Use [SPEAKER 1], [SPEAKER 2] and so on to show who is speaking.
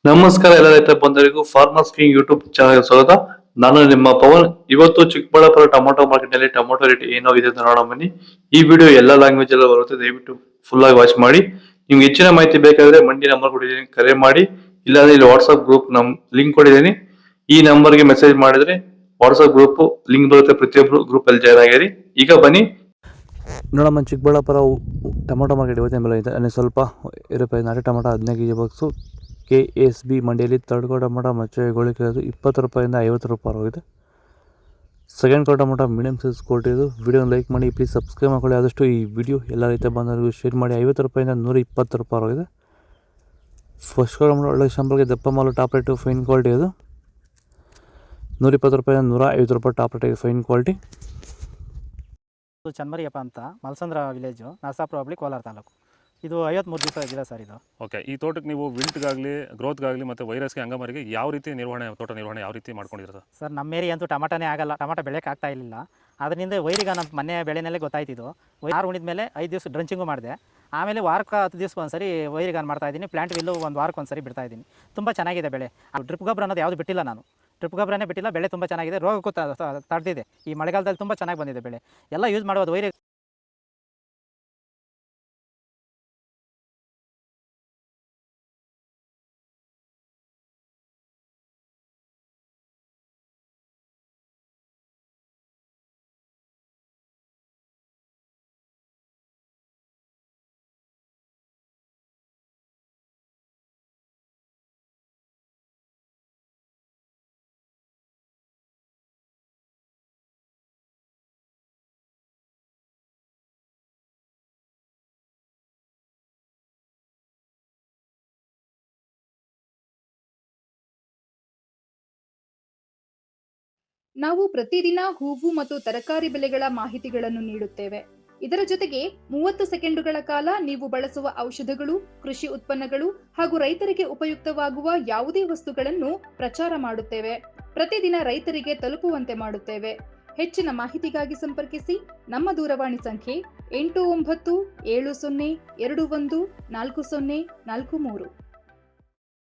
[SPEAKER 1] ನಮಸ್ಕಾರ ಎಲ್ಲ ರೈತ ಬಂಧುಗಳಿಗೂ ಫಾರ್ಮರ್ಸ್ ಕಿಂಗ್ ಯೂಟ್ಯೂಬ್ ಚಾನಲ್ ಸ್ವಾಗತ. ನಾನು ನಿಮ್ಮ ಪವನ್. ಇವತ್ತು ಚಿಕ್ಕಬಳ್ಳಾಪುರ ಟೊಮೊಟೊ ಮಾರ್ಕೆಟ್ ನಲ್ಲಿ ಟೊಮೊಟೊ ರೇಟ್ ಏನೋ ಇದೆ ಅಂತ ನೋಡೋಣ ಬನ್ನಿ. ಈ ವಿಡಿಯೋ ಎಲ್ಲ ಲ್ಯಾಂಗ್ವೇಜ್ ಎಲ್ಲ ಬರುತ್ತೆ, ದಯವಿಟ್ಟು ಫುಲ್ ಆಗಿ ವಾಚ್ ಮಾಡಿ. ನಿಮ್ಗೆ ಹೆಚ್ಚಿನ ಮಾಹಿತಿ ಬೇಕಾದ್ರೆ ಮಂಡಿ ನಂಬರ್ ಕೊಟ್ಟಿದ್ದೀನಿ, ಕರೆ ಮಾಡಿ. ಇಲ್ಲಾಂದ್ರೆ ಇಲ್ಲಿ ವಾಟ್ಸ್ಆಪ್ ಗ್ರೂಪ್ ಲಿಂಕ್ ಕೊಟ್ಟಿದ್ದೀನಿ, ಈ ನಂಬರ್ಗೆ ಮೆಸೇಜ್ ಮಾಡಿದ್ರೆ ವಾಟ್ಸ್ಆಪ್ ಗ್ರೂಪ್ ಲಿಂಕ್ ಬರುತ್ತೆ, ಪ್ರತಿಯೊಬ್ಬರು ಗ್ರೂಪ್ ಅಲ್ಲಿ ಜಾಯ್ನ್ ಆಗಿರಿ. ಈಗ ಬನ್ನಿ ನೋಡಮ್ಮ. ಚಿಕ್ಕಬಳ್ಳಾಪುರ ಟೊಮೊಟೊ ಮಾರ್ಕೆಟ್ ಇವತ್ತಿನ ಬೆಲೆ ಇದೆ ಸ್ವಲ್ಪ ರೂಪಾಯಿ. ನಾಟಿ ಟೊಮೊಟೊ 15 kg ಬಾಕ್ಸು KSB ಮಂಡಿಯಲ್ಲಿ. ಥರ್ಡ್ ಕ್ವಾರ್ಟರ್ ಟೊಮೊಟೊ ಮಚ್ಚೆಗೋಳಿಕೆ 20 ರೂಪಾಯಿಂದ 50 ರೂಪಾಯಿ ಹೋಗಿದೆ. Second quarter tomato medium size quality ಇದು. ವಿಡಿಯೋ ಲೈಕ್ ಮಾಡಿ, ಪ್ಲೀಸ್ ಸಬ್ಸ್ಕ್ರೈಬ್ ಮಾಡ್ಕೊಳ್ಳಿ. ಆದಷ್ಟು ಈ ವಿಡಿಯೋ ಎಲ್ಲ ರೈತ ಬಂದವರಿಗೂ ಶೇರ್ ಮಾಡಿ. 50 ರೂಪಾಯಿಂದ 120 ರೂಪಾಯಿ ಹೋಗಿದೆ. ಫಸ್ಟ್ ಕ್ವಾರ್ಟರ್ ಒಳ್ಳೆ ಶಂಬಳಿಗೆ ದಪ್ಪ ಮಾಲು ಟಾಪ್ ರೇಟು ಫೈನ್ ಕ್ವಾಲಿಟಿ ಇದು. 120 ರೂಪಾಯಿಂದ 150 ರೂಪಾಯಿ ಟಾಪ್ ರೇಟಿಗೆ ಫೈನ್ ಕ್ವಾಲಿಟಿ.
[SPEAKER 2] ಚನ್ಮರಿಯಪ್ಪ ಅಂತ ಮಲ್ಸಂದ್ರ ವಿಲೇಜು, ನರಸಾಪುರ ಹೋಬಳಿ, ಕೋಲಾರ ತಾಲೂಕು. ಇದು 53 ದಿವಸ ಗಿಡ ಸರ್ ಇದು.
[SPEAKER 3] ಓಕೆ, ಈ ತೋಟಕ್ಕೆ ನೀವು ವಿಲ್ಟ್ಗಾಗಲಿ ಗ್ರೋತ್ಗಾಗಲಿ ಮತ್ತು ವೈರಸ್ಗೆ ಅಂಗಮಾರಿಗೆ ಯಾವ ರೀತಿ ತೋಟ ನಿರ್ವಹಣೆ ಯಾವ ರೀತಿ ಮಾಡ್ಕೊಂಡಿದ್ದೀರಾ
[SPEAKER 2] ಸರ್? ನಮ್ಮ ಏರಿಯಾ ಅಂತೂ ಟಮಾಟನೇ ಆಗಲ್ಲ, ಟಮಾಟೋ ಬೆಳೆಯೋಕೆ ಆಗ್ತಾ ಇರಲಿಲ್ಲ. ಅದರಿಂದ ವೈರಿಗೆ ನಮ್ಮ ಮನೆ ಬೆಳೆನಲ್ಲೇ ಗೊತ್ತಾಯ್ತಿದ್ದು. ಆರು ಉಣಿದ ಮೇಲೆ 5 ದಿವಸ ಡ್ರಂಚಿಂಗು ಮಾಡಿದೆ. ಆಮೇಲೆ ವಾರಕ್ಕೆ 10 ದಿವಸಕ್ಕೆ ಒಂದ್ಸರಿ ವೈರಿಗಾನ್ ಮಾಡ್ತಾಯಿದ್ದೀನಿ. ಪ್ಲಾಂಟ್ ವಿಲ್ಲು ಒಂದು ವಾರಕ್ಕೆ ಒಂದ್ಸರಿ ಬಿಡ್ತಾಯಿದ್ದೀನಿ. ತುಂಬ ಚೆನ್ನಾಗಿದೆ ಬೆಳೆ. ಡ್ರಿಪ್ ಗೊಬ್ಬರ ಅನ್ನೋದು ಯಾವುದು ಬಿಟ್ಟಿಲ್ಲ ನಾನು, ಡ್ರಿಪ್ ಗೊಬ್ಬರನೇ ಬಿಟ್ಟಿಲ್ಲ. ಬೆಳೆ ತುಂಬ ಚೆನ್ನಾಗಿದೆ, ರೋಗಕ್ಕೂ ತಡೆದಿದೆ. ಈ ಮಳೆಗಾಲದಲ್ಲಿ ತುಂಬ ಚೆನ್ನಾಗಿ ಬಂದಿದೆ ಬೆಳೆ. ಎಲ್ಲ ಯೂಸ್ ಮಾಡೋದು ವೈರಿ.
[SPEAKER 4] ನಾವು ಪ್ರತಿದಿನ ಹೂವು ಮತ್ತು ತರಕಾರಿ ಬೆಲೆಗಳ ಮಾಹಿತಿಗಳನ್ನು ನೀಡುತ್ತೇವೆ. ಇದರ ಜೊತೆಗೆ 30 ಸೆಕೆಂಡುಗಳ ಕಾಲ ನೀವು ಬಳಸುವ ಔಷಧಗಳು, ಕೃಷಿ ಉತ್ಪನ್ನಗಳು ಹಾಗೂ ರೈತರಿಗೆ ಉಪಯುಕ್ತವಾಗುವ ಯಾವುದೇ ವಸ್ತುಗಳನ್ನು ಪ್ರಚಾರ ಮಾಡುತ್ತೇವೆ. ಪ್ರತಿದಿನ ರೈತರಿಗೆ ತಲುಪುವಂತೆ ಮಾಡುತ್ತೇವೆ. ಹೆಚ್ಚಿನ ಮಾಹಿತಿಗಾಗಿ ಸಂಪರ್ಕಿಸಿ. ನಮ್ಮ ದೂರವಾಣಿ ಸಂಖ್ಯೆ 8970214043.